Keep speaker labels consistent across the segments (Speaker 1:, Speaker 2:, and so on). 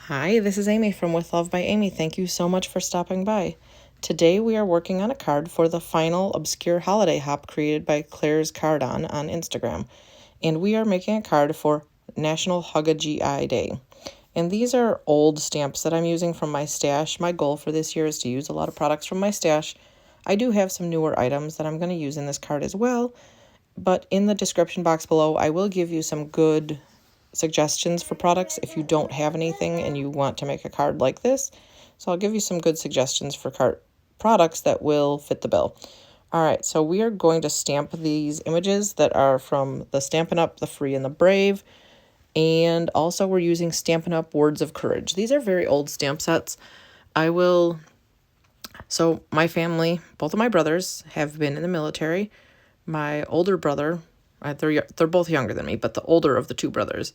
Speaker 1: Hi, this is Amy from With Love by Amy. Thank you so much for stopping by. Today we are working on a card for the final obscure holiday hop created by Claire's Cardon on Instagram. And we are making a card for National G.I. Day. And these are old stamps that I'm using from my stash. My goal for this year is to use a lot of products from my stash. I do have some newer items that I'm going to use in this card as well. But in the description box below, I will give you some good suggestions for products if you don't have anything and you want to make a card like this. So I'll give you some good suggestions for products that will fit the bill. All right, so we are going to stamp these images that are from the Stampin' Up, the Free, and the Brave. And also we're using Stampin' Up Words of Courage. These are very old stamp sets. So my family, both of my brothers have been in the military. My older brother, they're both younger than me, but the older of the two brothers,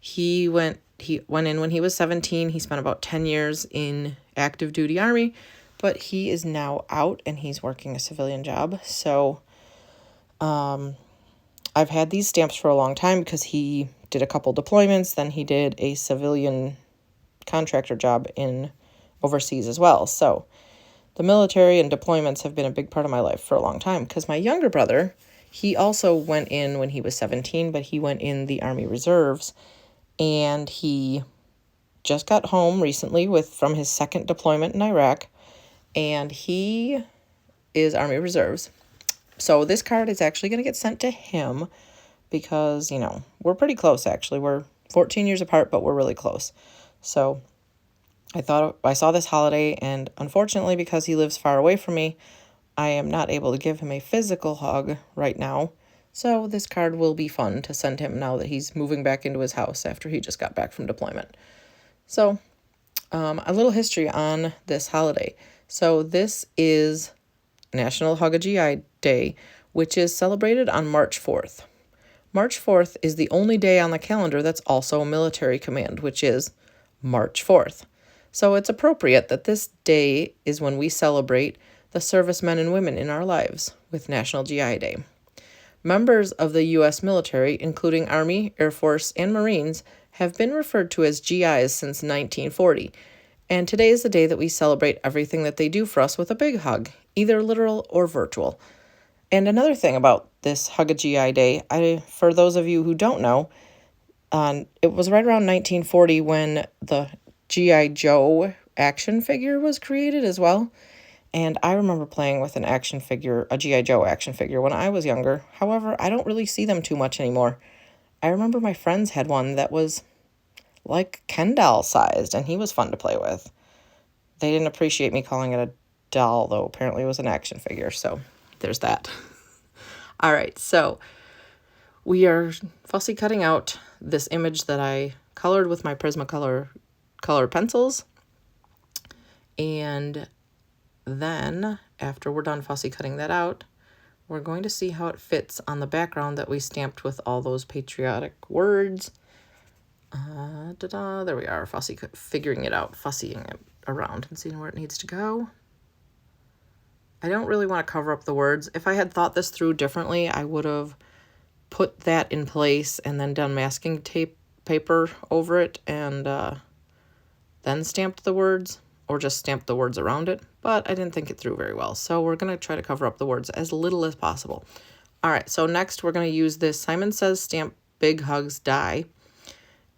Speaker 1: he went in when he was 17. He spent about 10 years in active duty Army, but he is now out and he's working a civilian job. So I've had these stamps for a long time because he did a couple deployments, then he did a civilian contractor job in overseas as well. So the military and deployments have been a big part of my life for a long time because my younger brother, he also went in when he was 17, but he went in the Army Reserves, and he just got home recently from his second deployment in Iraq, and he is Army Reserves. So this card is actually going to get sent to him because, we're pretty close, actually. We're 14 years apart, but we're really close. So I saw this holiday, and unfortunately, because he lives far away from me, I am not able to give him a physical hug right now. So this card will be fun to send him now that he's moving back into his house after he just got back from deployment. So a little history on this holiday. So this is National G.I. Day, which is celebrated on March 4th. March 4th is the only day on the calendar that's also a military command, which is March 4th. So it's appropriate that this day is when we celebrate the servicemen and women in our lives with National G.I. Day. Members of the U.S. military, including Army, Air Force, and Marines, have been referred to as G.I.s since 1940. And today is the day that we celebrate everything that they do for us with a big hug, either literal or virtual. And another thing about this G.I. Day, for those of you who don't know, it was right around 1940 when the G.I. Joe action figure was created as well. And I remember playing with a G.I. Joe action figure when I was younger. However, I don't really see them too much anymore. I remember my friends had one that was like Ken doll sized, and he was fun to play with. They didn't appreciate me calling it a doll, though apparently it was an action figure, so there's that. All right, so we are fussy cutting out this image that I colored with my Prismacolor color pencils. And then, after we're done fussy cutting that out, we're going to see how it fits on the background that we stamped with all those patriotic words. There we are, figuring it out, fussying it around and seeing where it needs to go. I don't really want to cover up the words. If I had thought this through differently, I would have put that in place and then done masking tape paper over it and then stamped the words, or just stamped the words around it, but I didn't think it through very well. So we're going to try to cover up the words as little as possible. All right, so next we're going to use this Simon Says Stamp Big Hugs die,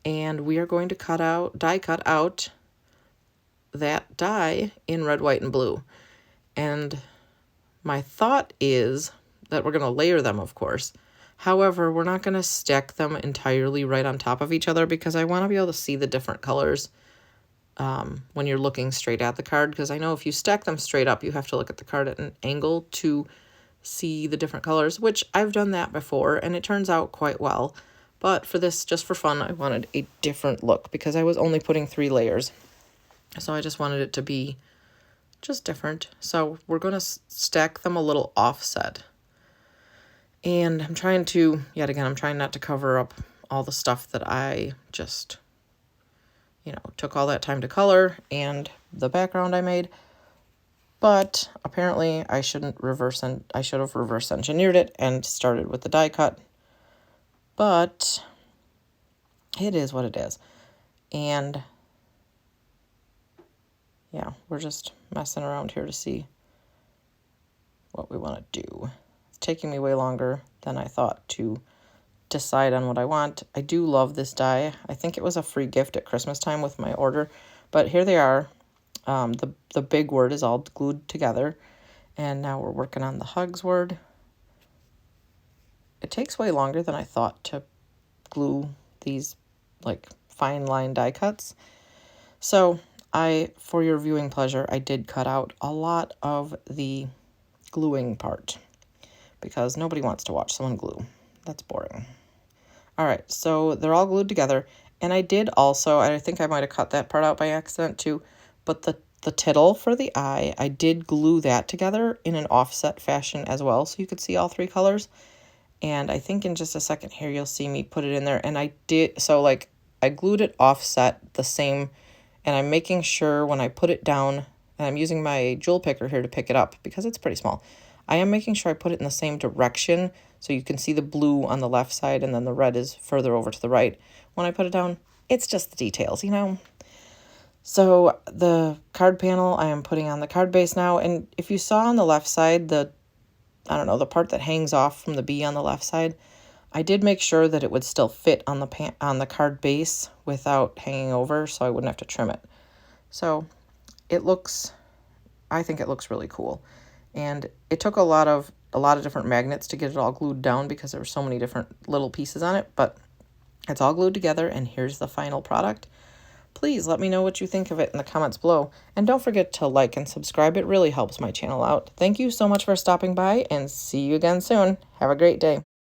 Speaker 1: and we are going to die cut out that die in red, white, and blue. And my thought is that we're going to layer them, of course. However, we're not going to stack them entirely right on top of each other because I want to be able to see the different colors when you're looking straight at the card, because I know if you stack them straight up, you have to look at the card at an angle to see the different colors, which I've done that before, and it turns out quite well. But for this, just for fun, I wanted a different look because I was only putting 3 layers. So I just wanted it to be just different. So we're going to stack them a little offset. And I'm trying not to cover up all the stuff that I just took all that time to color and the background I made. But apparently I should have reverse engineered it and started with the die cut. But it is what it is. And yeah, we're just messing around here to see what we want to do. It's taking me way longer than I thought to decide on what I want. I do love this die. I think it was a free gift at Christmas time with my order, but here they are. The big word is all glued together, and now we're working on the hugs word. It takes way longer than I thought to glue these like fine line die cuts. So for your viewing pleasure, I did cut out a lot of the gluing part because nobody wants to watch someone glue. That's boring. All right, so they're all glued together. And I did also, I think I might have cut that part out by accident too, but the tittle for the eye, I did glue that together in an offset fashion as well, so you could see all three colors. And I think in just a second here, you'll see me put it in there. And I did, so like I glued it offset the same, and I'm making sure when I put it down, and I'm using my jewel picker here to pick it up because it's pretty small. I am making sure I put it in the same direction so you can see the blue on the left side and then the red is further over to the right. When I put it down, it's just the details, you know? So the card panel I am putting on the card base now, and if you saw on the left side, the part that hangs off from the B on the left side, I did make sure that it would still fit on the card base without hanging over, so I wouldn't have to trim it. So I think it looks really cool. And it took a lot of different magnets to get it all glued down because there were so many different little pieces on it, but it's all glued together, and here's the final product. Please let me know what you think of it in the comments below, and don't forget to like and subscribe. It really helps my channel out. Thank you so much for stopping by, and see you again soon. Have a great day.